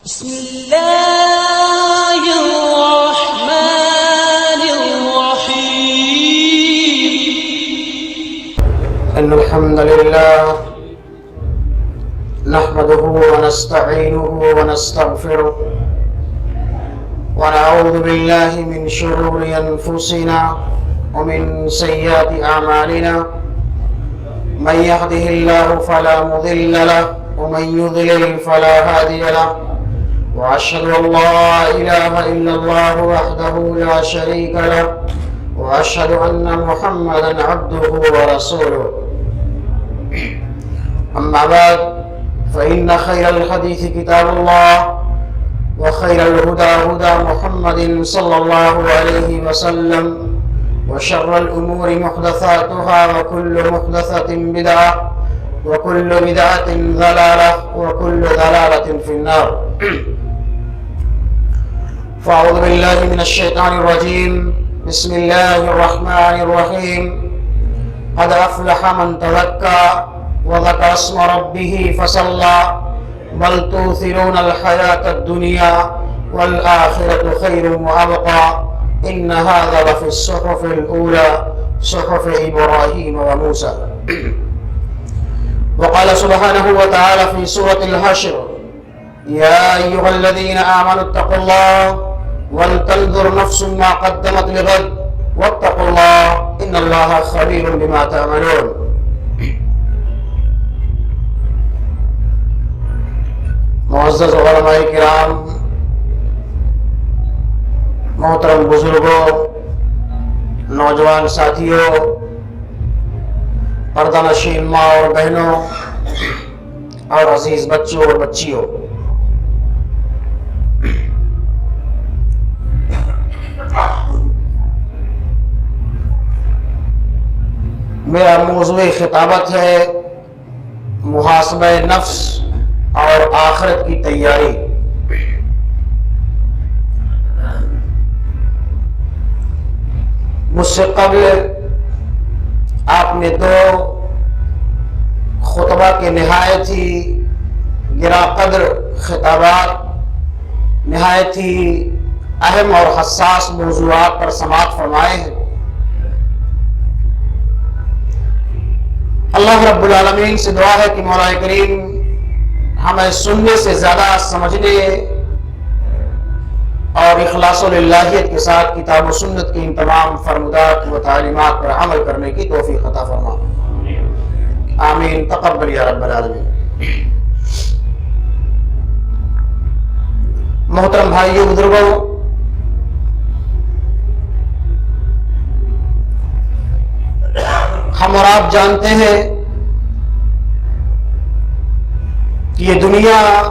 بسم الله الرحمن الرحيم. إن الحمد لله نحمده ونستعينه ونستغفره ونعوذ بالله من شرور أنفسنا ومن سيئات أعمالنا. من يهده الله فلا مضل له ومن يضلل فلا هادي له، وأشهد أن لا إله إلا الله وحده لا شريك له، وأشهد أن محمدا عبده ورسوله. أما بعد، فإن خير الحديث كتاب الله، وخير الهدى هدى محمد صلى الله عليه وسلم، وشر الأمور محدثاتها، وكل محدثة بدعة، وكل بدعة ضلالة، وكل ضلالة في النار. فأعوذ بالله من الشيطان الرجيم. بسم الله الرحمن الرحيم. قد أفلح من تزكى وذكر اسم ربه فصلى، بل تؤثرون الحياة الدنيا والآخرة خير وأبقى، إن هذا لفي الصحف الأولى صحف إبراهيم وموسى. وقال سبحانه وتعالى في سورة الحشر: يا أيها الذين آمنوا اتقوا الله ولتنظر نفس ما قدمت لغد واتقوا الله إن الله خبير بما تعملون. معزز علماء کرام، محترم بزرگوں، نوجوان ساتھیوں، پردہ نشین ماں اور بہنوں، اور عزیز بچوں اور بچیوں، میرا موضوع خطابت ہے محاسبہ نفس اور آخرت کی تیاری۔ مجھ سے قبل آپ نے دو خطبہ کے نہایت ہی گراں قدر خطابات، نہایت ہی اہم اور حساس موضوعات پر سماعت فرمائے ہیں۔ اللہ رب العالمین سے دعا ہے کہ مولا کریم ہمیں سننے سے زیادہ سمجھنے اور اخلاص و للہیت کے ساتھ کتاب و سنت کی ان تمام فرمودات و تعلیمات پر عمل کرنے کی توفیق عطا فرما، آمین تقبل یا رب العالمین۔ محترم بھائیوں، بزرگوں، ہم اور آپ جانتے ہیں کہ یہ دنیا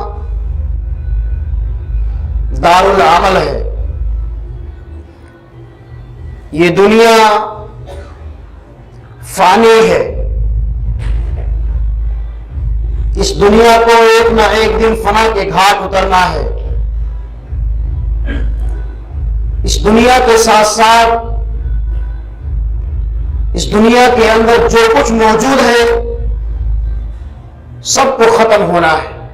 دار العمل ہے، یہ دنیا فانی ہے، اس دنیا کو ایک نہ ایک دن فنا کے گھاٹ اترنا ہے۔ اس دنیا کے ساتھ ساتھ اس دنیا کے اندر جو کچھ موجود ہے سب کو ختم ہونا ہے،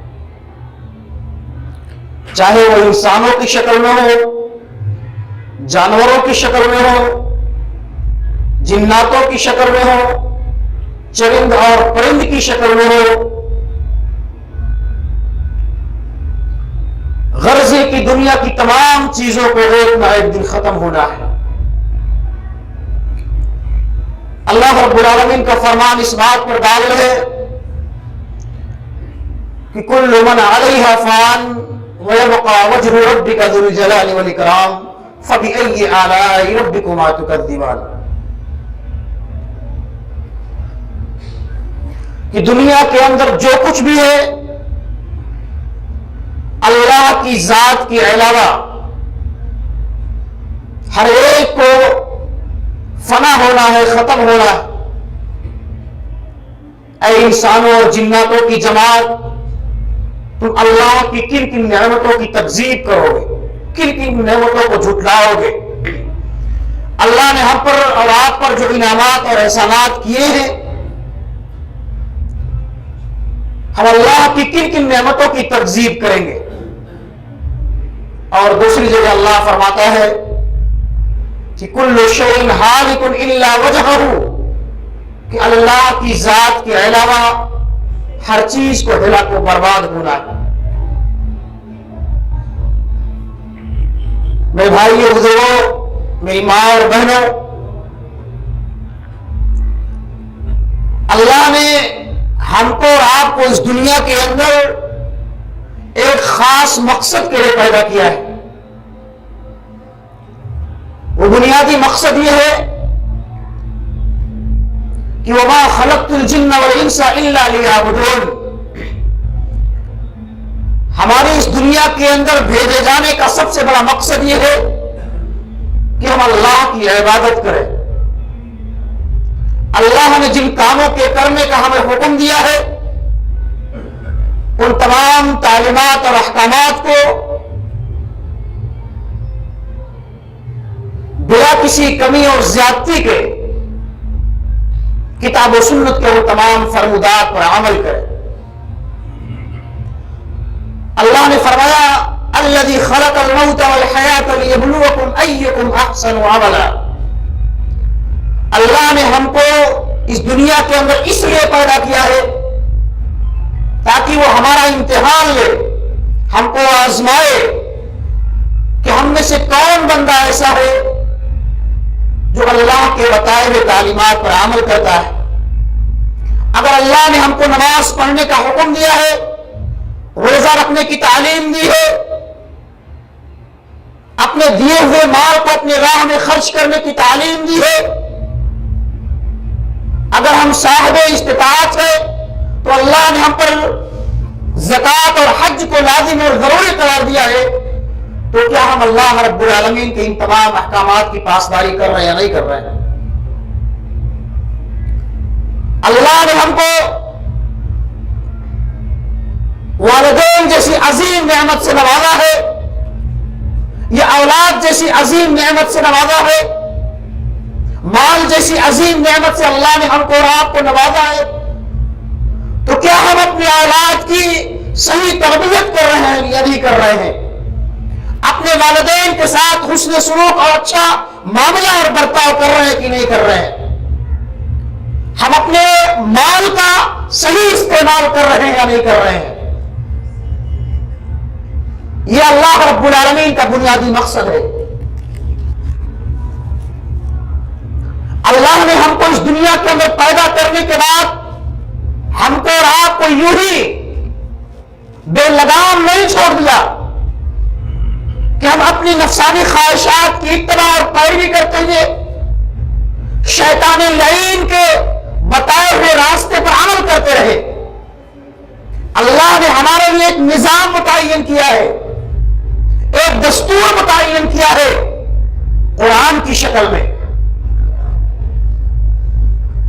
چاہے وہ انسانوں کی شکل میں ہو، جانوروں کی شکل میں ہو، جناتوں کی شکل میں ہو، چرند اور پرند کی شکل میں ہو۔ غرض ہے کہ دنیا کی تمام چیزوں کو ایک نہ ایک دن ختم ہونا ہے۔ اللہ رب العالمین کا فرمان اس بات پر دال ہے کہ کل من علیہا فان وَيَبْقَى وَجْهُ رَبِّكَ ذُو الْجَلَالِ وَالْإِكْرَامِ فَبِأَيِّ آلَاءِ رَبِّكُمَا تُكَذِّبَانِ۔ کہ دنیا کے اندر جو کچھ بھی ہے اللہ کی ذات کے علاوہ ہر ایک کو فنا ہونا ہے، ختم ہونا ہے۔ اے انسانوں اور جناتوں کی جماعت، تم اللہ کی کن کن نعمتوں کی تکذیب کرو گے، کن کن نعمتوں کو جھٹلاؤ گے۔ اللہ نے ہم پر اور آپ پر جو انعامات اور احسانات کیے ہیں، ہم اللہ کی کن کن نعمتوں کی تکذیب کریں گے؟ اور دوسری جگہ اللہ فرماتا ہے کہ کل شیء ہالک الا وجہہ، کہ اللہ کی ذات کے علاوہ ہر چیز کو ہلاک و برباد ہونا ہے۔ میرے بھائیو بزرگوں، میری ماں اور بہنوں، اللہ نے ہم کو اور آپ کو اس دنیا کے اندر ایک خاص مقصد کے لیے پیدا کیا ہے۔ وہ بنیادی مقصد یہ ہے کہ وَمَا خَلَقْتُ الْجِنَّ وَالْإِنسَ إِلَّا لِيَعْبُدُونِ، ہماری اس دنیا کے اندر بھیجے جانے کا سب سے بڑا مقصد یہ ہے کہ ہم اللہ کی عبادت کریں۔ اللہ نے جن کاموں کے کرنے کا ہمیں حکم دیا ہے ان تمام تعلیمات اور احکامات کو بلا کسی کمی اور زیادتی کے کتاب و سنت کے وہ تمام فرمودات پر عمل کریں۔ اللہ نے فرمایا الذی خلق الموت والحیات لیبلوکم ایکم احسن عملا، اللہ نے ہم کو اس دنیا کے اندر اس لیے پیدا کیا ہے تاکہ وہ ہمارا امتحان لے، ہم کو آزمائے کہ ہم میں سے کون بندہ ایسا ہے جو اللہ کے بتائے ہوئے تعلیمات پر عمل کرتا ہے۔ اگر اللہ نے ہم کو نماز پڑھنے کا حکم دیا ہے، روزہ رکھنے کی تعلیم دی ہے، اپنے دیے ہوئے مال کو اپنے راہ میں خرچ کرنے کی تعلیم دی ہے، اگر ہم صاحب استطاعت ہیں تو اللہ نے ہم پر زکوٰۃ اور حج کو لازم اور ضروری قرار دیا ہے، تو کیا ہم اللہ رب العالمین کے ان تمام احکامات کی پاسداری کر رہے ہیں یا نہیں کر رہے ہیں؟ اللہ نے ہم کو والدین جیسی عظیم نعمت سے نوازا ہے، یا اولاد جیسی عظیم نعمت سے نوازا ہے، مال جیسی عظیم نعمت سے اللہ نے ہم کو اور آپ کو نوازا ہے، تو کیا ہم اپنی اولاد کی صحیح تربیت کر رہے ہیں یا نہیں کر رہے ہیں؟ اپنے والدین کے ساتھ حسن سلوک اور اچھا معاملہ اور برتاؤ کر رہے ہیں کہ نہیں کر رہے ہیں؟ ہم اپنے مال کا صحیح استعمال کر رہے ہیں یا نہیں کر رہے ہیں؟ یہ اللہ رب العالمین کا بنیادی مقصد ہے۔ اللہ نے ہم کو اس دنیا کے اندر پیدا کرنے کے بعد ہم کو اور آپ کو یوں ہی بے لگام نہیں چھوڑ دیا کہ ہم اپنی نفسانی خواہشات کی اتباع اور پیروی کرتے ہوئے شیطان لعین کے بتائے ہوئے راستے پر عمل کرتے رہے۔ اللہ نے ہمارے لیے ایک نظام متعین کیا ہے، ایک دستور متعین کیا ہے قرآن کی شکل میں۔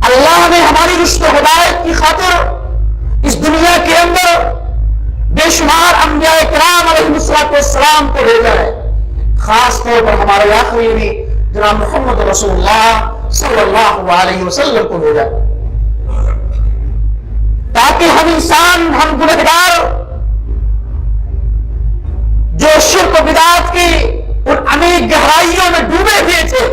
اللہ نے ہماری رشد و ہدایت کی خاطر اس دنیا کے اندر بے شمار انبیاء کرام علیہ السلام کو بھیجا ہے، خاص طور پر ہمارے آخری نبی جناب محمد رسول اللہ صلی اللہ علیہ وسلم کو بھیجا تاکہ ہم انسان، ہم گنہگار جو شرک و بدعات کی ان عمیق گہرائیوں میں ڈوبے ہوئے تھے،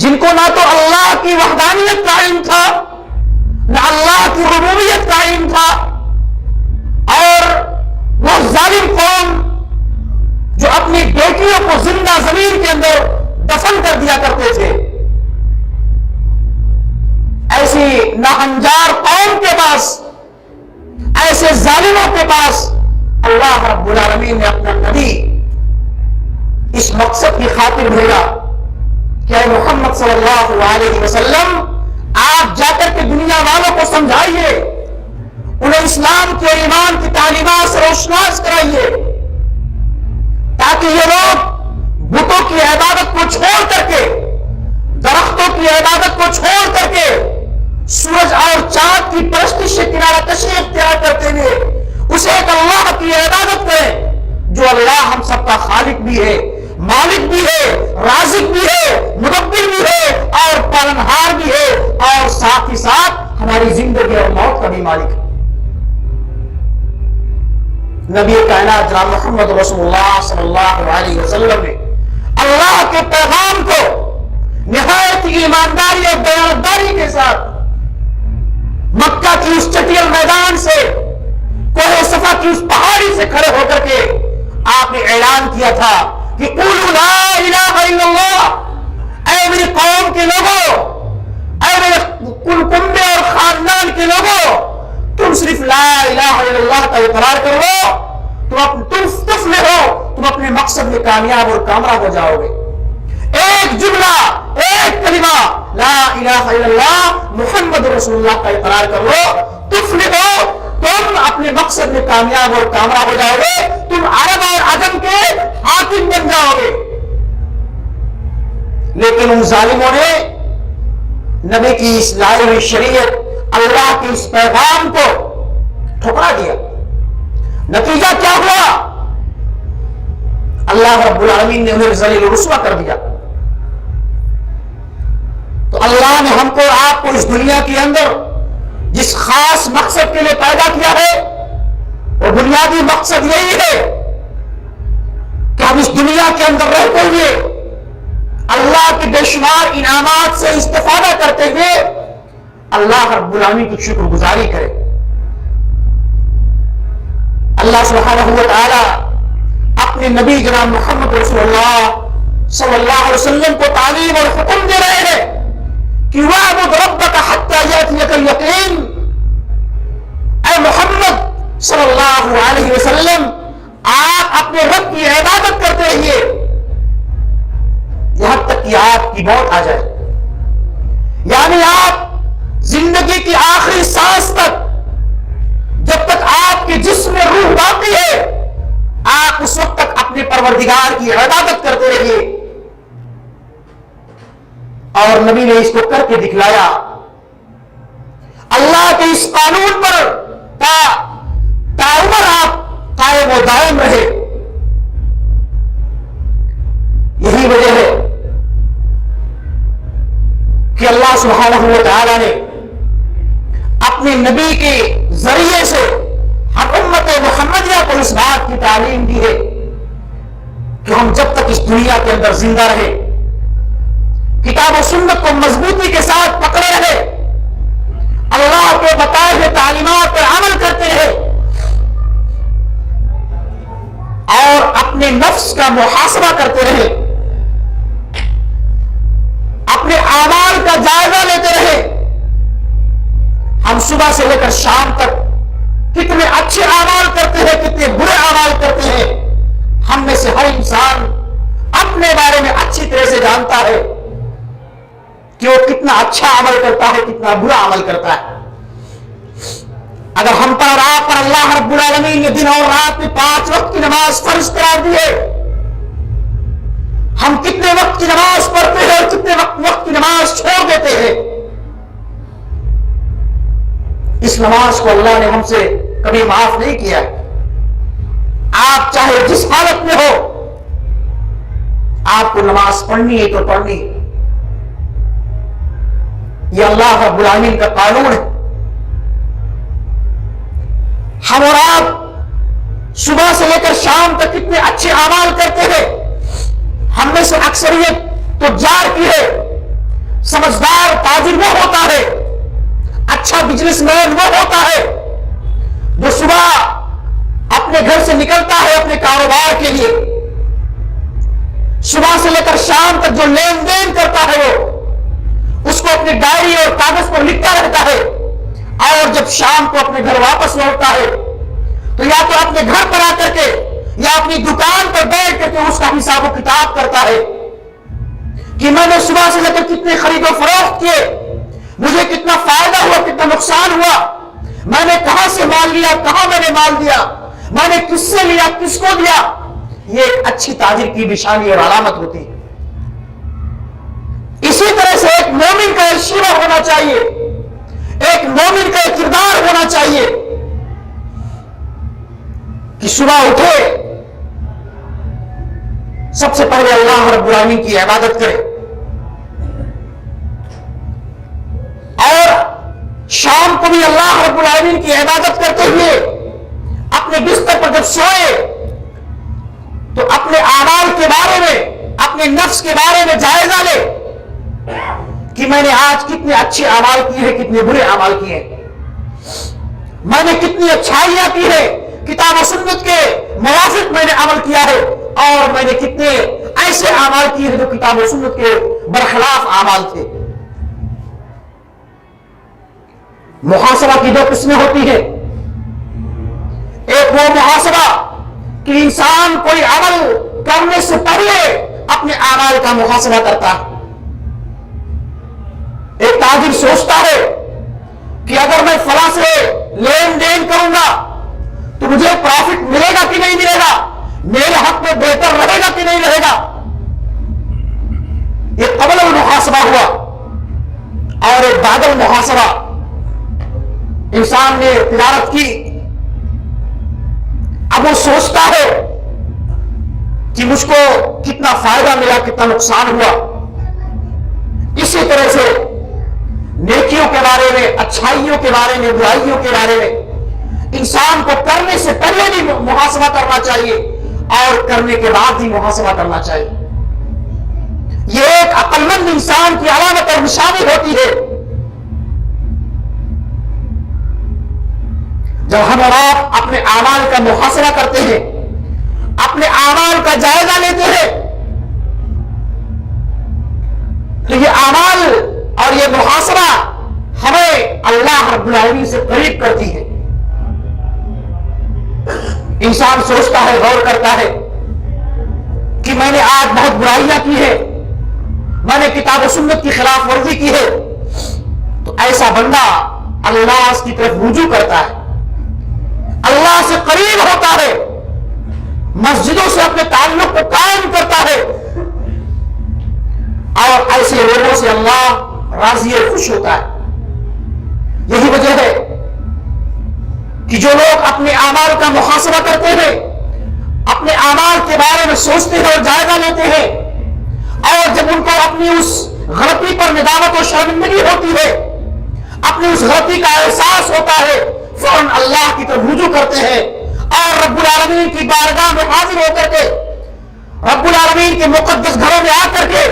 جن کو نہ تو اللہ کی وحدانیت قائم تھا نہ اللہ کی ربوبیت قائم تھا، اور وہ ظالم قوم جو اپنی بیٹیوں کو زندہ زمین کے اندر دفن کر دیا کرتے تھے، ایسی ناہنجار قوم کے پاس، ایسے ظالموں کے پاس اللہ رب العالمین نے اپنا نبی اس مقصد کی خاطر بھیجا کہ اے محمد صلی اللہ علیہ وسلم، آپ جا کر کے دنیا والوں کو سمجھائیے، انہیں اسلام کے اور ایمان کی تعلیمات سے روشناس کرائیے، تاکہ یہ لوگ بتوں کی عبادت کو چھوڑ کر کے، درختوں کی عبادت کو چھوڑ کر کے، سورج اور چاند کی پرستش سے کنارہ کشی اختیار کرتے ہوئے اسے ایک اللہ کی عبادت کریں جو اللہ ہم سب کا خالق بھی ہے، مالک بھی ہے، رازق بھی ہے، مدبر بھی ہے اور پالنہار بھی ہے، اور ساتھ ہی ساتھ ہماری زندگی اور موت کا بھی مالک ہے۔ نبی کائنات جناب محمد رسول اللہ صلی اللہ علیہ وسلم نے اللہ کے پیغام کو نہایت ایمانداری اور دیانتداری کے ساتھ مکہ کی اس چٹیل میدان سے، کوہ صفا کی اس پہاڑی سے کھڑے ہو کر کے آپ نے اعلان کیا تھا کہ قولوا لا الہ الا اللہ، اے میری قوم کے لوگوں، اے میرے کل کنبے اور خاندان کے لوگوں، تم صرف لا الہ الا اللہ کا اقرار کر لو، تم تفلح ہو، تم اپنے مقصد میں کامیاب اور کامیاب ہو جاؤ گے۔ ایک جملہ، ایک کلمہ لا الہ الا اللہ محمد رسول اللہ کا اقرار کر لو، تفلح ہو، تم اپنے مقصد میں کامیاب اور کامیاب ہو جاؤ گے، تم عرب اور عجم کے حاکم بن جاؤ گے۔ لیکن ان ظالموں نے نبی کی اس لائی ہوئی شریعت، اللہ کے اس پیغام کو ٹھکرا دیا۔ نتیجہ کیا ہوا؟ اللہ رب العالمین نے انہیں ذلیل و رسوا کر دیا۔ تو اللہ نے ہم کو آپ کو اس دنیا کے اندر جس خاص مقصد کے لیے پیدا کیا ہے، وہ بنیادی مقصد یہی ہے کہ ہم اس دنیا کے اندر رہتے ہوئے اللہ کے بے شمار انعامات سے استفادہ کرتے ہوئے اللہ رب العالمین کی شکر گزاری کرے۔ اللہ سبحانہ و تعالی اپنے نبی جناب محمد رسول اللہ صلی اللہ علیہ وسلم کو تعلیم اور حکم دے رہے ہیں کہ وَاعْبُدْ رَبَّكَ حَتَّى يَأْتِيَكَ الْيَقِينُ، اے محمد صلی اللہ علیہ وسلم، آپ اپنے رب کی عبادت کرتے رہیے یہاں تک کہ آپ کی موت آ جائے، یعنی آپ زندگی کی آخری سانس تک، جب تک آپ کے جسم میں روح باقی ہے، آپ اس وقت تک اپنے پروردگار کی عبادت کرتے رہیے۔ اور نبی نے اس کو کر کے دکھلایا۔ اللہ کے اس قانون پر تعمر آپ قائم و دائم رہے۔ یہی وجہ ہے کہ اللہ سبحانہ و تعالی نے اپنے نبی کے ذریعے سے ہم امت محمدیہ کو اس بات کی تعلیم دی ہے کہ ہم جب تک اس دنیا کے اندر زندہ رہے، کتاب و سنت کو مضبوطی کے ساتھ پکڑے رہے، اللہ کے بتائے ہوئے تعلیمات پر عمل کرتے رہے اور اپنے نفس کا محاسبہ کرتے رہے، اپنے اعمال کا جائزہ لیتے رہے۔ ہم صبح سے لے کر شام تک کتنے اچھے اعمال کرتے ہیں، کتنے برے اعمال کرتے ہیں، ہم میں سے ہر انسان اپنے بارے میں اچھی طرح سے جانتا ہے کہ وہ کتنا اچھا عمل کرتا ہے، کتنا برا عمل کرتا ہے۔ اگر ہم پر اور آپ پر اللہ رب العالمین نے دن اور رات میں 5 وقت کی نماز فرض قرار دی ہے، ہم کتنے وقت کی نماز پڑھتے ہیں اور کتنے وقت کی نماز چھوڑ دیتے ہیں۔ اس نماز کو اللہ نے ہم سے کبھی معاف نہیں کیا۔ آپ چاہے جس حالت میں ہو، آپ کو نماز پڑھنی ہے تو پڑھنی ہے، یہ اللہ رب العالمین کا قانون ہے۔ ہم اور آپ صبح سے لے کر شام تک کتنے اچھے اعمال کرتے ہیں، ہم میں سے اکثریت تجار کی ہے، سمجھدار تاجر وہ ہوتا ہے، اچھا بزنس مین وہ ہوتا ہے جو صبح اپنے گھر سے نکلتا ہے اپنے کاروبار کے لیے، صبح سے لے کر شام تک جو لین دین کرتا ہے وہ اس کو اپنی ڈائری اور کاغذ پر لکھتا رہتا ہے، اور جب شام کو اپنے گھر واپس لوٹتا ہے تو یا تو اپنے گھر پر آ کر کے یا اپنی دکان پر بیٹھ کر کے اس کا حساب و کتاب کرتا ہے کہ میں نے صبح سے لے کر کتنے خرید و فروخت کیے، مجھے کتنا فائدہ ہوا، کتنا نقصان ہوا، میں نے کہاں سے مال لیا، کہاں میں نے مال دیا، میں نے کس سے لیا، کس کو دیا۔ یہ ایک اچھی تاجر کی نشانی اور علامت ہوتی ہے۔ اسی طرح سے ایک مومن کا ایک شیوہ ہونا چاہیے، ایک مومن کا ایک کردار ہونا چاہیے کہ صبح اٹھے سب سے پہلے اللہ رب العالمین کی عبادت کرے اور شام کو بھی اللہ رب العالمین کی عبادت کرتے ہوئے اپنے بستر پر جب سوئے تو اپنے اعمال کے بارے میں، اپنے نفس کے بارے میں جائزہ لے کہ میں نے آج کتنے اچھے اعمال کیے ہیں، کتنے برے اعمال کیے ہیں، میں نے کتنی اچھائیاں کی ہے، کتاب و سنت کے موافق میں نے عمل کیا ہے، اور میں نے کتنے ایسے اعمال کیے ہیں جو کتاب و سنت کے برخلاف اعمال تھے۔ محاسبہ کی دو قسمیں ہوتی ہیں، ایک وہ محاسبہ کہ انسان کوئی عمل کرنے سے پہلے اپنے اعمال کا محاسبہ کرتا ہے۔ ایک تاجر سوچتا ہے کہ اگر میں فلاں سے لین دین کروں گا تو مجھے پروفٹ ملے گا کہ نہیں ملے گا، میرے حق میں بہتر رہے گا کہ نہیں رہے گا۔ یہ قبل المحاسبہ ہوا، اور ایک بعد المحاسبہ، انسان نے تجارت کی، اب وہ سوچتا ہے کہ مجھ کو کتنا فائدہ ملا، کتنا نقصان ہوا۔ اسی طرح سے نیکیوں کے بارے میں، اچھائیوں کے بارے میں، برائیوں کے بارے میں انسان کو کرنے سے پہلے بھی محاسبہ کرنا چاہیے اور کرنے کے بعد بھی محاسبہ کرنا چاہیے۔ یہ ایک عقل مند انسان کی علامت اور نشانی ہوتی ہے۔ جب ہم اور آپ اپنے اعمال کا محاسبہ کرتے ہیں، اپنے اعمال کا جائزہ لیتے ہیں، تو یہ اعمال اور یہ محاسبہ ہمیں اللہ رب العالمین سے قریب کرتی ہے۔ انسان سوچتا ہے، غور کرتا ہے کہ میں نے آج بہت برائیاں کی ہے، میں نے کتاب و سنت کی خلاف ورزی کی ہے، تو ایسا بندہ اللہ کی طرف رجوع کرتا ہے، اللہ سے قریب ہوتا ہے، مسجدوں سے اپنے تعلق کو قائم کرتا ہے، اور ایسے لوگوں سے اللہ راضی اور خوش ہوتا ہے۔ یہی وجہ ہے کہ جو لوگ اپنے اعمال کا محاسبہ کرتے ہیں، اپنے اعمال کے بارے میں سوچتے ہیں اور جائزہ لیتے ہیں، اور جب ان کو اپنی اس غلطی پر ندامت و شرمندگی ہوتی ہے، اپنی اس غلطی کا احساس ہوتا ہے، فوراً اللہ کی طرف رجوع کرتے ہیں، اور رب العالمین کی بارگاہ میں حاضر ہو کر کے، رب العالمین کے مقدس گھروں میں آ کر کے،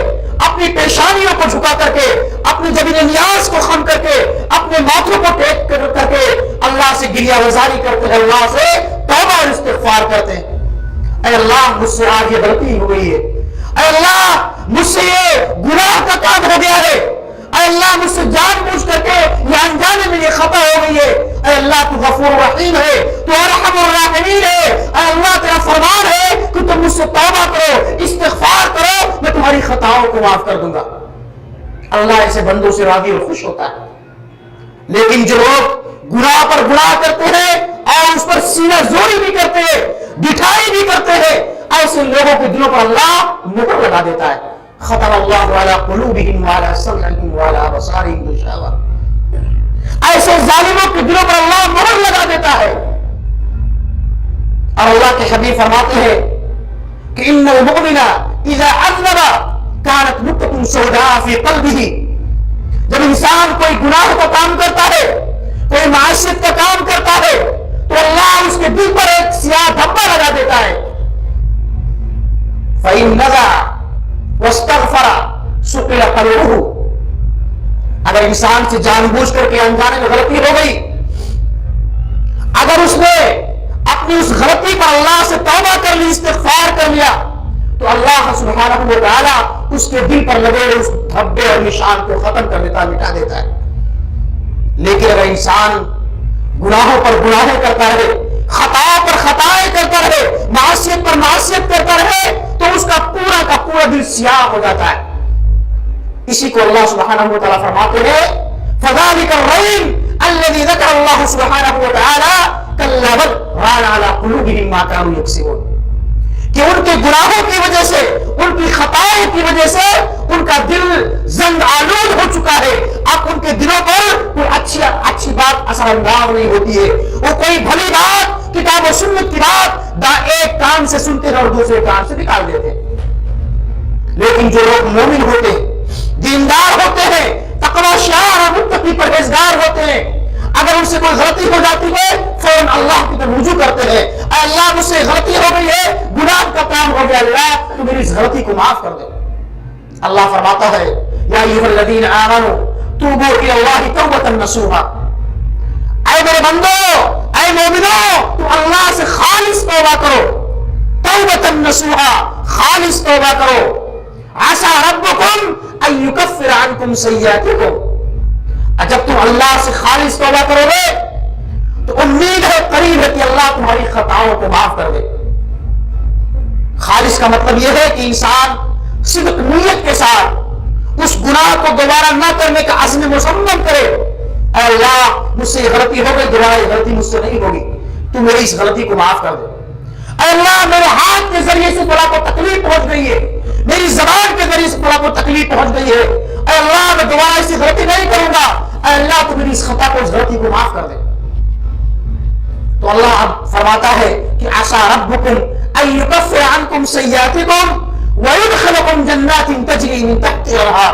اپنی پیشانیوں کو جھکا کر کے، اپنی جبین نیاز کو خم کر کے، اپنے ماتھوں کو ٹیک کر کے اللہ سے گریہ وزاری کرتے ہیں، اللہ سے توبہ اور استغفار کرتے ہیں۔ اے اللہ، مجھ سے آج یہ غلطی ہو گئی ہے، اے اللہ مجھ سے یہ گناہ کا کام ہو گیا ہے، اے اللہ مجھ سے جان بوجھ کر کے یا انجانے میں یہ خطا ہو گئی ہے، اے اللہ تو غفور رحیم ہے، تو ارحم الراحمین ہے، اے اللہ تیرا فرمان ہے کہ تم مجھ سے توبہ کرو، استغفار کرو، میں تمہاری خطاؤں کو معاف کر دوں گا۔ اللہ ایسے بندوں سے راضی اور خوش ہوتا ہے۔ لیکن جو لوگ گناہ پر گناہ کرتے ہیں اور اس پر سینہ زوری بھی کرتے ہیں، ڈٹھائی بھی کرتے ہیں، ایسے لوگوں کے دلوں پر اللہ مہر لگا دیتا ہے۔ ختم اللہ علی قلوبہم وعلی سمعہم وعلی ابصارہم غشاوہ، ایسے ظالموں کے دلوں پر اللہ مہر لگا دیتا ہے۔ اور اللہ کے حبیب فرماتے ہیں کہ ان المؤمن اذا اذنب كانت نقطة سوداء في قلبه، جب انسان کوئی گناہ کا کام کرتا ہے، کوئی معصیت کا کام کرتا ہے، تو اللہ اس کے دل پر ایک سیاہ دھبا لگا دیتا ہے۔ فإن نزع واستغفر سقل قلبه، اگر انسان سے جان بوجھ کر کے انجانے میں غلطی ہو گئی، اگر اس نے اپنی اس غلطی پر اللہ سے توبہ کر لی، استغفار کر لیا، تو اللہ سبحانہ و تعالیٰ اس کے دل پر لگے اس دھبے اور نشان کو ختم کر دیتا، مٹا دیتا ہے۔ لیکن اگر انسان گناہوں پر گناہیں کرتا رہے، خطا پر خطائیں کرتا رہے، معصیت پر معصیت کرتا رہے، تو اس کا پورا دل سیاہ ہو جاتا ہے۔ اسی کو اللہ سبحانہ و تعالیٰ فرماتے ہیں فَذَلِكَ الرَّجِيمُ الَّذِي ذَكَرَ اللَّهُ سبحانہ و تعالیٰ كَلَّا بَلْ رَانَ عَلَىٰ قُلُوبِهِمْ مَا كَانُوا يَكْسِبُونَ، کہ ان کے گناہوں کی وجہ سے، ان کی خطاؤں کی وجہ سے ان کا دل زنگ آلود ہو چکا ہے۔ اب ان کے دلوں پر کوئی اچھی بات اثر انداز نہیں ہوتی ہے، وہ کوئی بھلی بات، کتاب و سنت کی بات ایک کان سے سنتے ہیں اور دوسرے کان سے نکال دیتے ہیں۔ لیکن جو لوگ مومن ہوتے ہیں، دیندار ہوتے ہیں، تقوی شعار اور متقی پرہیزگار ہوتے ہیں، اگر ان سے کوئی غلطی ہو جاتی ہے فوراً اللہ کی طرف رجوع کرتے ہیں، اے اللہ مجھ سے غلطی ہو گئی ہے، گناہ کا کام ہو گیا، اللہ تو میری اس غلطی کو معاف کر دے۔ اللہ فرماتا ہے یا ایھا الذین آمنوا توبوا الی اللہ توبۃ نصوحا، اے میرے بندو، اے مومنو، تم اللہ سے خالص توبہ کرو، توبۃ نصوحا، خالص توبہ کرو، عسى ربکم ان یکفر عنکم سیئاتکم، جب تم اللہ سے خالص توبہ کرو گے تو امید ہے، قریب ہے کہ اللہ تمہاری خطاؤں کو معاف کر دے۔ خالص کا مطلب یہ ہے کہ انسان صدق نیت کے ساتھ اس گناہ کو دوبارہ نہ کرنے کا عزم مصمم کرے، اے اللہ مجھ سے یہ غلطی ہو گئی، دوبارہ یہ غلطی مجھ سے نہیں ہوگی، تو میری اس غلطی کو معاف کر دے۔ اے اللہ میرے ہاتھ کے ذریعے سے فلاں کو تکلیف پہنچ گئی ہے، میری زبان کے ذریعے سے فلاں کو تکلیف پہنچ گئی ہے، اے اللہ میں دوبارہ ایسی غلطی نہیں کروں گا، اے اللہ تو میری اس خطا کو، اس غلطی کو معاف کر دے۔ تو اللہ اب فرماتا ہے کہ عسى ربکم ان یکفر عنکم سیئاتکم وَيُدْخِلُكُمْ جَنَّاتٍ تَجْرِي مِن تَحْتِهَا الْأَنْهَارُ،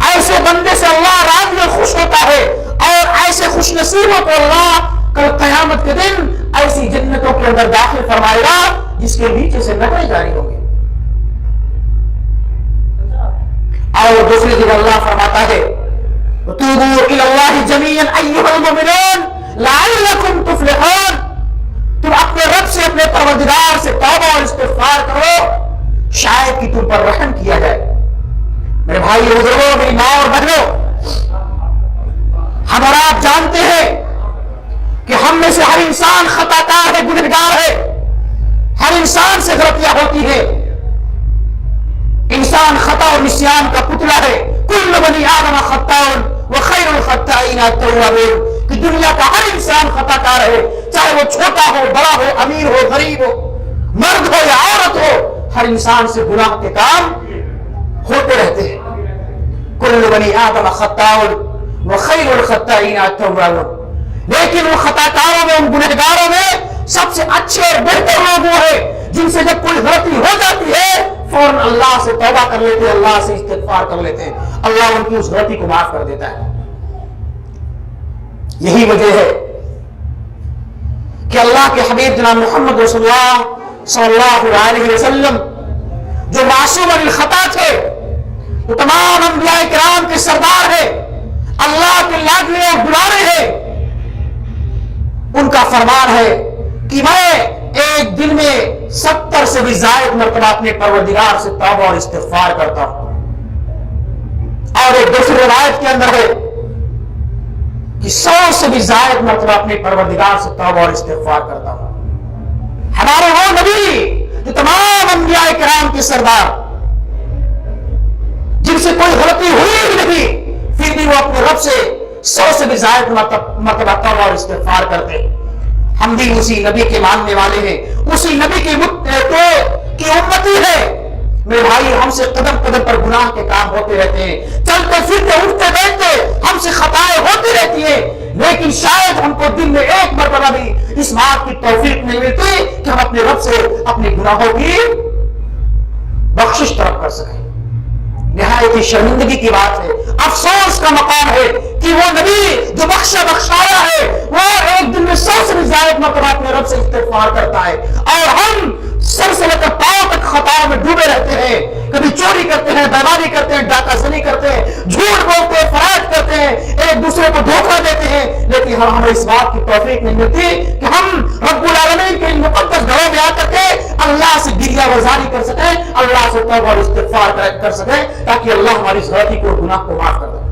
ایسے بندے سے اللہ راضی اور خوش ہوتا ہے، اور ایسے خوش نصیبوں کو اللہ کل قیامت کے دن ایسی جنتوں کے اندر داخل فرمائے گا جس کے نیچے سے نہریں جاری ہوں گی۔ اور دوسری جگہ اللہ فرماتا ہے وَتُوبُوا إِلَى اللَّهِ جَمِيعًا أَيُّهَا الْمُؤْمِنُونَ لَعَلَّكُمْ تُفْلِحُونَ، تم اپنے رب سے، اپنے پروردگار سے توبہ اور استغفار کرو، شاید کہ تم پر رحم کیا جائے۔ میرے بھائی بزرگوں، میری ماں اور بہنوں، ہم اور آپ جانتے ہیں کہ ہم میں سے ہر انسان خطا کار ہے، گنہگار ہے، ہر انسان سے غلطیاں ہوتی ہیں، انسان خطا اور نسیان کا پتلا ہے۔ کل بنی آدم خطاء وخیر الخطائین التوابون، کہ دنیا کا ہر انسان خطا کار ہے، چاہے وہ چھوٹا ہو، بڑا ہو، امیر ہو، غریب ہو، مرد ہو یا عورت ہو، ہر انسان سے گناہ کے کام ہوتے رہتے ہیں۔ کل بنی آدم خطاء وخیر الخطائین التوابون، لیکن وہ خطا کاروں میں، ان گنہگاروں میں سب سے اچھے اور بہتر لوگ وہ ہیں جن سے جب کوئی غلطی ہو جاتی ہے فوراً اللہ سے توبہ کر لیتے ہیں، اللہ سے استغفار کر لیتے ہیں، اللہ ان کی اس غلطی کو معاف کر دیتا ہے۔ یہی وجہ ہے کہ اللہ کے حبیب جناب محمد رسول اللہ صلی اللہ علیہ وسلم جو معصوم عن الخطا تھے، وہ تمام انبیاء کرام کے سردار ہیں، اللہ کے لاڈلے اور دلارے ہیں، ان کا فرمان ہے کہ میں ایک دن میں 70 سے بھی زائد مرتبہ اپنے پروردگار سے توبہ اور استغفار کرتا ہوں۔ اور ایک دوسری روایت کے اندر ہے کہ 100 سے بھی زائد مرتبہ اپنے پروردگار سے توبہ اور استغفار کرتا ہوں۔ ہمارے وہ نبی جو تمام انبیاء کرام کے سردار، جن سے کوئی غلطی ہوئی بھی نہیں، پھر بھی وہ اپنے رب سے 100 سے بھی زائد مرتبہ توبہ اور استغفار کرتے ہیں۔ ہم بھی اسی نبی کے ماننے والے ہیں، اسی نبی کی امتی ہے۔ میرے بھائی، ہم سے قدم قدم پر گناہ کے کام ہوتے رہتے ہیں، چلتے پھرتے اٹھتے بیٹھتے ہم سے خطائیں ہوتی رہتی ہیں، لیکن شاید ہم کو دن میں ایک مرتبہ بھی اس بات کی توفیق نہیں ملتی کہ ہم اپنے رب سے اپنے گناہوں کی بخشش طلب کر سکیں۔ نہایت ہی شرمندگی کی بات ہے، افسوس کا مقام ہے کہ وہ نبی جو بخشایا ہے وہ ایک دن میں 100 سے زائد مرتبہ اپنے رب سے استغفار کرتا ہے، اور ہم سر سے لے کر پاؤں تک خطاؤں میں ڈوبے رہتے ہیں، کبھی چوری کرتے ہیں، بےمانی کرتے ہیں، ڈاکہ زنی کرتے ہیں، جھوٹ بولتے ہیں، فریب کرتے ہیں، ایک دوسرے کو دھوکہ دیتے ہیں، لیکن ہمیں اس بات کی توفیق نہیں ملتی کہ ہم رب العالمین کے مقدس گھروں میں آ کر کے اللہ سے گریہ وزاری کر سکیں، اللہ سے توبہ اور استغفار کر سکیں، تاکہ اللہ ہماری اس غلطی کو، گناہ کو معاف کر دے۔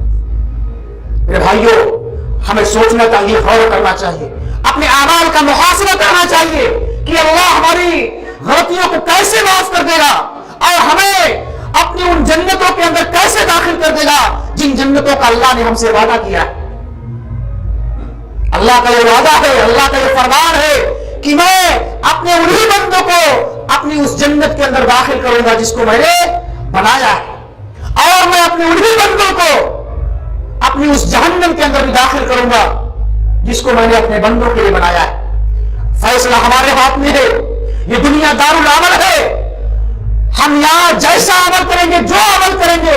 میرے بھائیوں، ہمیں سوچنا چاہیے، غور کرنا چاہیے، اپنے اعمال کا محاسبہ کرنا چاہیے کہ اللہ ہماری غلطیوں کو کیسے معاف کر دے گا، اور ہمیں اپنی ان جنتوں کے اندر کیسے داخل کر دے گا جن جنتوں کا اللہ نے ہم سے وعدہ کیا ہے۔ اللہ کا یہ وعدہ ہے، اللہ کا یہ فرمان ہے کہ میں اپنے انہی بندوں کو اپنی اس جنت کے اندر داخل کروں گا جس کو میں نے بنایا ہے، اور میں اپنے انہی بندوں کو اپنی اس جہنم کے اندر بھی داخل کروں گا جس کو میں نے اپنے بندوں کے لیے بنایا ہے۔ فیصلہ ہمارے ہاتھ میں ہے، یہ دنیا دار العمل ہے، ہم یہاں جیسا عمل کریں گے، جو عمل کریں گے،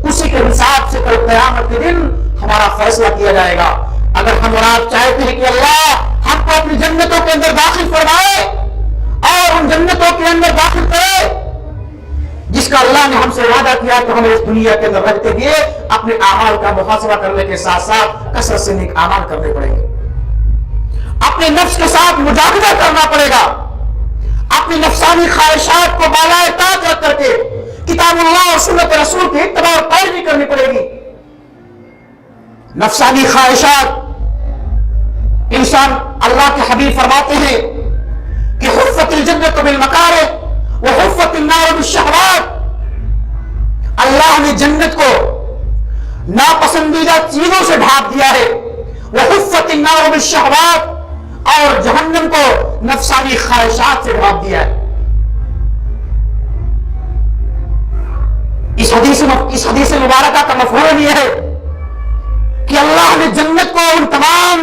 اسی کے حساب سے کل قیامت کے دن ہمارا فیصلہ کیا جائے گا۔ اگر ہم اور آپ چاہتے ہیں کہ اللہ ہم کو اپنی جنتوں کے اندر داخل فرمائے اور ان جنتوں کے اندر داخل کرے جس کا اللہ نے ہم سے وعدہ کیا، تو ہمیں اس دنیا کے اندر رہتے ہوئے اپنے اعمال کا محاسبہ کرنے کے ساتھ ساتھ کثرت سے نیک اعمال کرنے پڑیں گے، اپنے نفس کے ساتھ مجاہدہ کرنا پڑے گا، اپنی نفسانی خواہشات کو بالائے طاق رکھ کر کے کتاب اللہ اور سنت رسول کی اتباع اور پیروی کرنی پڑے گی۔ نفسانی خواہشات، انسان، اللہ کے حبیب فرماتے ہیں کہ حفت الجنت بالمکارہ وحفت النار بالشہوات، اللہ نے جنت کو ناپسندیدہ چیزوں سے ڈھانپ دیا ہے، وحفت النار بالشہوات، اور جہنم کو نفسانی خواہشات سے ڈھانپ دیا ہے۔ اس حدیث مبارکہ کا مفہوم یہ ہے کہ اللہ نے جنت کو ان تمام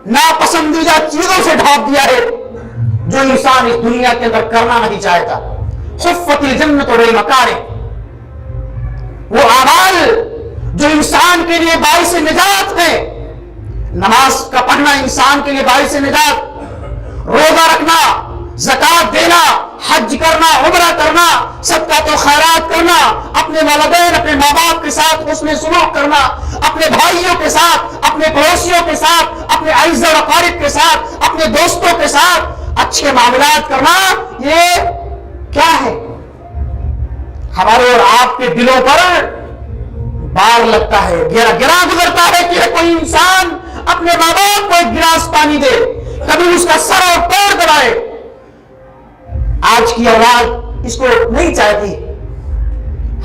ناپسندیدہ چیزوں سے ڈھانپ دیا ہے جو انسان اس دنیا کے اندر کرنا نہیں چاہتا۔ حفت الجنت بالمکارہ، وہ اعمال جو انسان کے لیے باعث نجات ہے، نماز کا پڑھنا انسان کے لیے باعث نجات، روزہ رکھنا، زکات دینا، حج کرنا، عمرہ کرنا، صدقات و خیرات کرنا، اپنے والدین، اپنے ماں باپ کے ساتھ حسن سلوک کرنا، اپنے بھائیوں کے ساتھ، اپنے پڑوسیوں کے ساتھ، اپنے اعزاء و اقارب کے ساتھ، اپنے دوستوں کے ساتھ اچھے معاملات کرنا، یہ کیا ہے؟ ہمارے اور آپ کے دلوں پر بار لگتا ہے، گرا گزرتا ہے کہ کوئی انسان اپنے ماں باپ کو ایک گلاس پانی دے، کبھی اس کا سر اور پیر دبائے۔ آج کی اولاد اس کو نہیں چاہتی،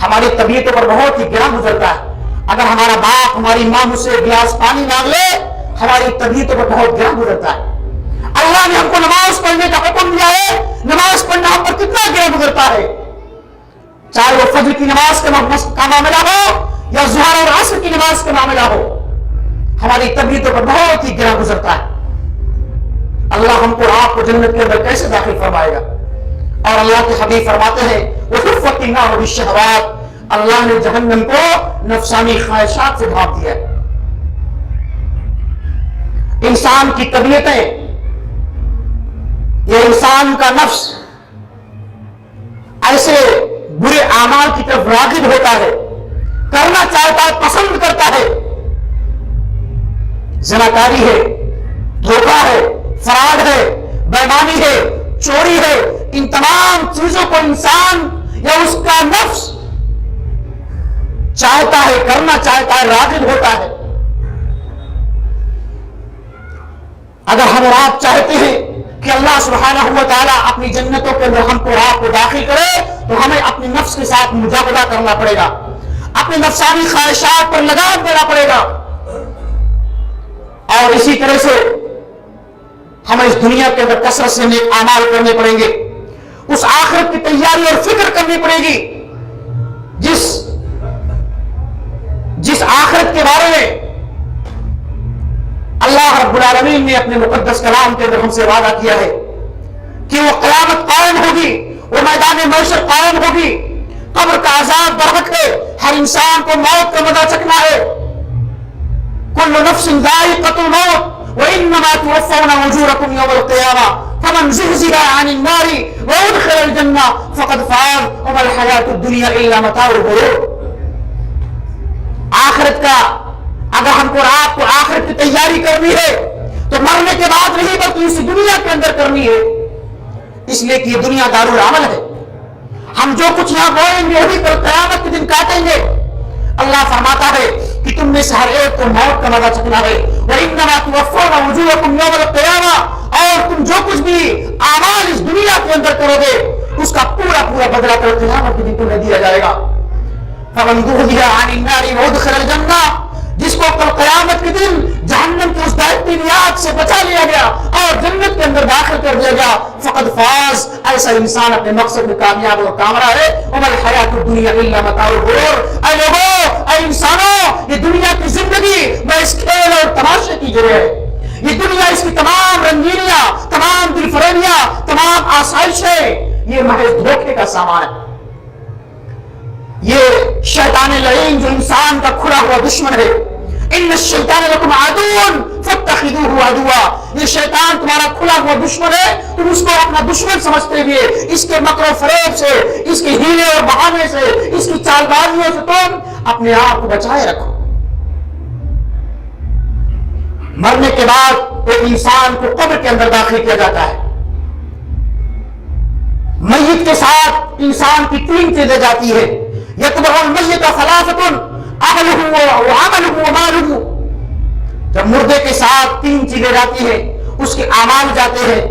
ہماری طبیعتوں پر بہت ہی گرا گزرتا ہے۔ اگر ہمارا باپ، ہماری ماں مجھ سے ایک گلاس پانی مانگ لے، ہماری طبیعتوں پر بہت گرا گزرتا ہے۔ اللہ نے ہم کو نماز پڑھنے کا حکم دیا ہے، نماز پڑھنا ہم پر کتنا گرا گزرتا ہے، چاہے وہ فجر کی نماز کا معاملہ ہو یا ظہر اور عصر کی نماز کا معاملہ ہو، ہماری طبیعتوں پر بہت ہی گرا گزرتا ہے۔ اللہ ہم کو آپ کو جنت کے اندر کیسے داخل فرمائے گا؟ اور اللہ کے حبیب فرماتے ہیں وحفت النار بالشہوات، اللہ نے جہنم کو نفسانی خواہشات سے ڈھانپ دیا ہے۔ انسان کی طبیعتیں، یہ انسان کا نفس ایسے برے اعمال کی طرف راغب ہوتا ہے، کرنا چاہتا ہے، پسند کرتا ہے۔ زناکاری ہے، دھوکہ ہے، فراڈ ہے، بےایمانی ہے، چوری ہے، ان تمام چیزوں کو انسان یا اس کا نفس چاہتا ہے، کرنا چاہتا ہے، راغب ہوتا ہے۔ اگر ہم اور آپ چاہتے ہیں کہ اللہ سبحانہ و تعالیٰ اپنی جنتوں کے اندر ہم کو آپ کو داخل کرے، تو ہمیں اپنے نفس کے ساتھ مجاہدہ کرنا پڑے گا، اپنے نفسانی خواہشات پر لگام دینا پڑے گا، اور اسی طرح سے ہمیں اس دنیا کے اندر کثرت سے نیک اعمال کرنے پڑیں گے، اس آخرت کی تیاری اور فکر کرنی پڑے گی جس آخرت کے بارے میں اللہ رب العالمین نے اپنے مقدس کلام کے اندر ہم سے وعدہ کیا ہے کہ وہ قیامت قائم ہوگی، وہ میدان محشر قائم ہوگی، قبر کا عذاب برحق ہے، ہر انسان کو موت کا مزہ چکھنا ہے۔ کل نفس ذائقۃ الموت وانما توفون اجورکم یوم القیامہ فمن زحزح عن النار وادخل الجنہ فقد فاز وما الحیاۃ الدنیا الا متاع الغرور۔ آخرت کا، اگر ہم کو آپ کو آخرت کی تیاری کرنی ہے تو مرنے کے بعد نہیں بلکہ اسی دنیا کے اندر کرنی ہے، اس لیے کہ یہ دنیا دارالعمل ہے۔ ہم جو کچھ یہاں بوئیں گے وہی کل قیامت کے دن کاٹیں گے۔ اللہ فرماتا ہے کہ تم میں سے ہر ایک کو موت کا مزہ چکھنا ہے، وَإِنَّمَا تُوَفَّوْنَ أُجُورَكُمْ يَوْمَ الْقِيَامَةِ، اور تم جو کچھ بھی اعمال اس دنیا کے اندر کرو گے اس کا پورا بدلہ کل قیامت کے دن تمہیں دیا جائے گا۔ فَمَنْ زُحْزِحَ عَنِ النَّارِ وَأُدْخِلَ الْجَنَّةَ، جس کو کل قیامت کے دن جہنم کی اس دائمی نیات سے بچا لیا گیا اور جنت کے اندر داخل کر دیا گیا، فقد فاز، ایسا انسان اپنے مقصد میں کامیاب اور کامرا ہے۔ وما الحیات الدنیا الا متاع الغرور، اے لوگوں، اے انسانوں، یہ دنیا کی زندگی بس کھیل اور تماشے کی جگہ ہے۔ یہ دنیا، اس کی تمام رنگینیاں، تمام دل فریبیاں، تمام آسائشیں، یہ محض دھوکے کا سامان ہے۔ یہ شیطان لعین جو انسان کا کھلا ہوا دشمن ہے، ان الشیطان لکم عدو فاتخذوه عدوا، یہ شیطان تمہارا کھلا ہوا دشمن ہے، تم اس کو اپنا دشمن سمجھتے ہوئے اس کے مکر و فریب سے، اس کے ہیلے اور بہانے سے، اس کی چال بازیوں سے تم اپنے آپ کو بچائے رکھو۔ مرنے کے بعد ایک انسان کو قبر کے اندر داخل کیا جاتا ہے، میت کے ساتھ انسان کی تین چیزیں جاتی ہے، یتبع المیت ثلاثۃ اہلہ وعملہ ومالہ، جب مردے کے ساتھ تین چیزیں جاتی ہیں، اس کے اعمال جاتے ہیں،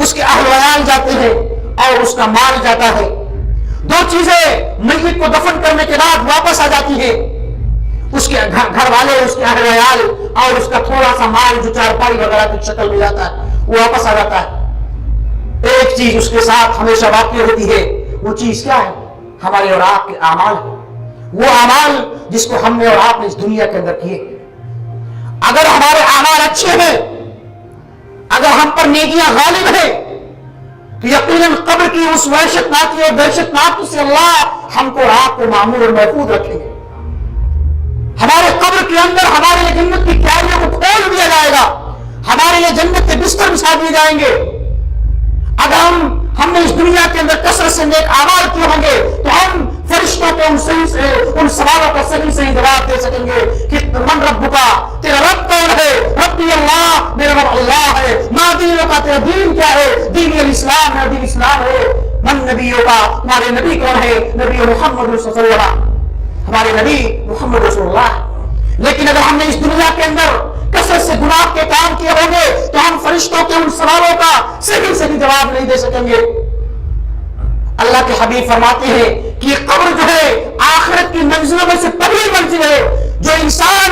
اس کے اہل ویال جاتے ہیں اور اس کا مال جاتا ہے۔ دو چیزیں میت کو دفن کرنے کے بعد واپس آ جاتی ہیں، اس کے گھر والے، اس کے اہل ویال اور اس کا تھوڑا سا مال جو چارپائی وغیرہ کی شکل میں جاتا ہے وہ واپس آ جاتا ہے۔ ایک چیز اس کے ساتھ ہمیشہ باقی ہوتی ہے، وہ چیز کیا ہے؟ ہمارے اور آپ کے اعمال ہیں، وہ اعمال جس کو ہم نے اور آپ نے اس دنیا کے اندر کیے۔ اگر ہمارے اعمال اچھے ہیں، اگر ہم پر نیکیاں غالب ہیں، تو یقیناً قبر کی اس وحشت ناکی اور دہشت ناکی سے اللہ ہم کو اور آپ کو معمور اور محفوظ رکھیں گے۔ ہمارے قبر کے اندر ہمارے لیے جنت کی کیاریوں کو کھول دیا جائے گا، ہمارے لیے جنت کے بستر بچھا دیے جائیں گے۔ اگر ہم نے اس دنیا کے اندر کثرت سے نیک اعمال کیے ہوں گے تو ہم فرشتوں کو ان سوالوں کا صحیح جواب دے سکیں گے کہ من رب کا، تیرا رب کون ہے؟ ربی اللہ، میرا رب اللہ ہے۔ ما دینوں کا، تیرا دین کیا ہے؟ دین الاسلام ہے، دین اسلام ہے۔ من نبیوں کا، ہمارے نبی کون ہے؟ نبی محمد رسول اللہ، ہمارے نبی محمد رسول اللہ۔ لیکن اگر ہم نے اس دنیا کے اندر کثرت سے گناہ کے کام کیے ہوں گے تو ہم فرشتوں کے ان سوالوں کا صحیح جواب نہیں دے سکیں گے۔ اللہ کے حبیب فرماتے ہیں کہ یہ قبر جو ہے آخرت کی منزلوں میں سے پہلی منزل ہے، جو انسان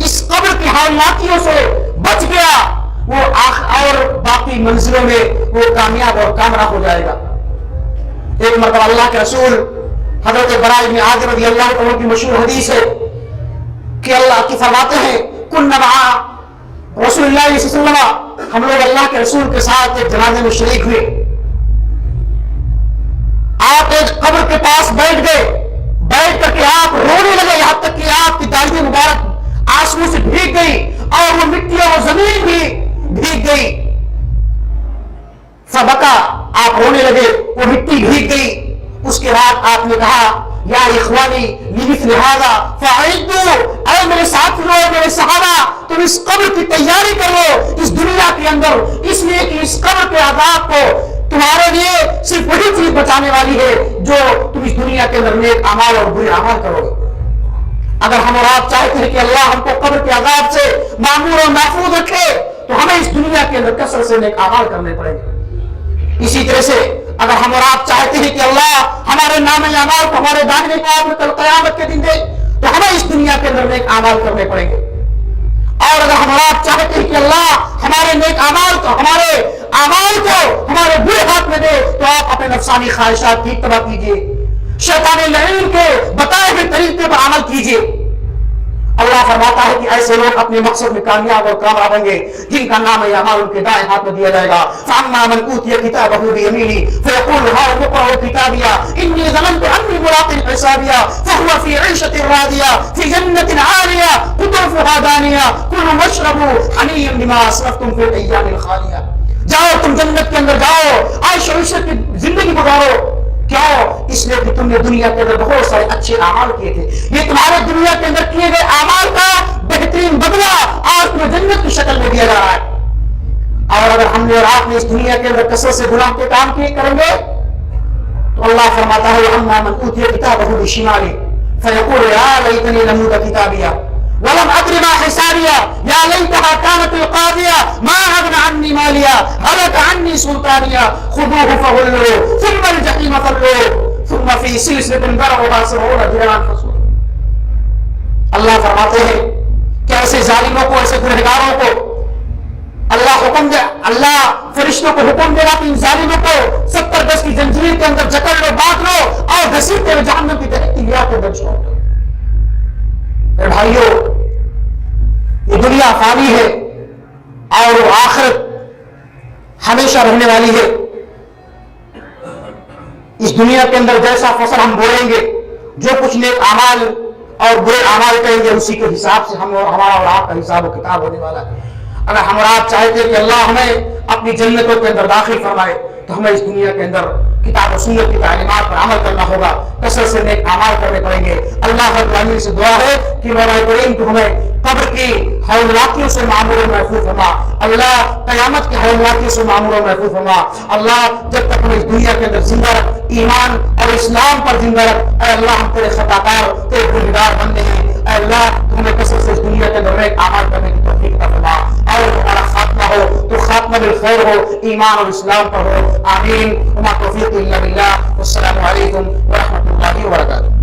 اس قبر کی ہولناکیوں سے بچ گیا وہ اور باقی منزلوں میں وہ کامیاب اور کامرا ہو جائے گا۔ ایک مرتبہ اللہ کے رسول حضرت براء بن عازب رضی اللہ عنہ کی مشہور حدیث ہے کہ اللہ کی فرماتے ہیں کنا مع رسول اللہ صلی اللہ علیہ وسلم، ہم لوگ اللہ کے رسول کے ساتھ ایک جنازے میں شریک ہوئے، آپ ایک قبر کے پاس بیٹھ گئے، بیٹھ کر کے آپ رونے لگے، یہاں تک کہ آپ کی داڑھی مبارک آنسو سے بھیگ گئی اور وہ مٹی اور زمین بھی بھیگ گئی۔ فبکا، آپ رونے لگے، وہ مٹی بھیگ گئی۔ اس کے بعد آپ نے کہا یا اخوانی لمثل هذا فاعدوا، اے میرے ساتھیوں، میرے صحابہ، تم اس قبر کی تیاری کرو اس دنیا کے اندر، اس لیے کہ اس قبر کے عذاب کو تمہارے لیے صرف وہی چیز بچانے والی ہے جو تم اس دنیا کے اندر نیک اعمال اور برے اعمال کرو گے۔ اگر ہم اور آپ چاہتے ہیں کہ اللہ ہم کو قبر کے عذاب سے معمور اور محفوظ رکھے تو ہمیں اس دنیا کے اندر کثرت سے نیک اعمال کرنے پڑیں گے۔ اسی طرح سے اگر ہم اور آپ چاہتے ہیں کہ اللہ ہمارے نام اعمال کو ہمارے داہنے پاؤں میں کل قیامت کے دن دے تو ہمیں اس دنیا کے اندر نیک اعمال کرنے پڑیں گے۔ اور اگر ہم اور آپ چاہتے ہیں کہ اللہ ہمارے نیک اعمال کو، ہمارے اعمال کو ہمارے برے ہاتھ میں دے تو آپ اپنے نفسانی خواہشات کی اتباع کیجیے، شیطان لعین کے بتائے ہوئے طریقے پر عمل کیجیے۔ اللہ فرماتا ہے کہ ایسے لوگ اپنے مقصد میں کامیاب اور کامیاب ہوں گے جن کا نام اعمال ان کے دائیں ہاتھ میں دیا جائے گا۔ فاما من اوتي كتابه بيمينه فيقول هاؤم اقرءوا كتابيه اني ظننت اني ملاق حسابيه فهو في عيشة راضية في جنة عالية قطوفها دانية كلوا واشربوا حنيا بما اسرفتم في الايام الخالية۔ جاؤ تم جنت کے اندر جاؤ، عیش و عشرت کی زندگی گزارو۔ کیوں؟ اس لیے کہ تم نے دنیا کے اندر بہت سارے اچھے اعمال کیے تھے، یہ تمہارے دنیا کے اندر کیے گئے اعمال کا بہترین بدلہ آج تمہیں جنت کی شکل میں دیا جا رہا ہے۔ اور اگر ہم نے اور آپ نے اس دنیا کے اندر کثرت سے گناہ کے کام کیے کریں گے تو اللہ فرماتا ہے اما من اوتی کتابه بشماله فیقول یا لیتنی لم اوت کتابیہ ولم ادر ما حسابیہ یا لیتها كانت القاضیہ ما اغنى عني مالیہ هلك عني سلطانیہ خذوه فغلوه ثم الجحیم صلوه ثم في سلسلة ذرعها 70 ذراعا فاسلكوه۔ اللہ فرماتے ہیں کہ ایسے ظالموں کو، ایسے گنہگاروں کو اللہ حکم دے، اللہ فرشتوں کو حکم دے گا کہ ان ظالموں کو 70 گز کی زنجیر کے اندر جکڑ لو، باندھ لو اور گھسیٹتے ہوئے جہنم کی طرف تلیا کے اندر چھوڑ دو۔ میرے بھائیو، یہ دنیا فانی ہے اور آخرت ہمیشہ رہنے والی ہے۔ اس دنیا کے اندر جیسا فصل ہم بولیں گے، جو کچھ نیک اعمال اور برے اعمال کریں گے اسی کے حساب سے ہم اور ہمارا اور آپ کا حساب و کتاب ہونے والا ہے۔ اگر ہم اور آپ چاہتے کہ اللہ ہمیں اپنی جنتوں کے اندر داخل فرمائے تو ہمیں اس دنیا کے اندر کتاب و سنت کی تعلیمات پر عمل کرنا ہوگا، کثرت سے نیک اعمال کرنے پڑیں گے۔ اللہ رب العالمین سے دعا ہے کہ مولا کریم تو ہمیں قبر کی ہولناکیوں سے معمور و محفوظ فرما، اللہ قیامت کی ہولناکیوں سے معمور و محفوظ فرما، اللہ جب تک ہمیں اس دنیا کے اندر زندہ رکھ، ایمان اور اسلام پر زندہ رکھ۔ اے اللہ ہم تیرے خطاکار تیرے گنہگار بندے ہیں، اے اللہ تو ہمیں کثرت سے اس دنیا کے اندر نیک اعمال کرنے کی توفیق عطا فرما، اور ہمارا خاتمہ ہو تو خاتمہ بالخیر ہو، ایمان اور اسلام پر ہو، آمین۔ وما توفیق الا باللہ، والسلام علیکم ورحمۃ اللہ وبرکاتہ۔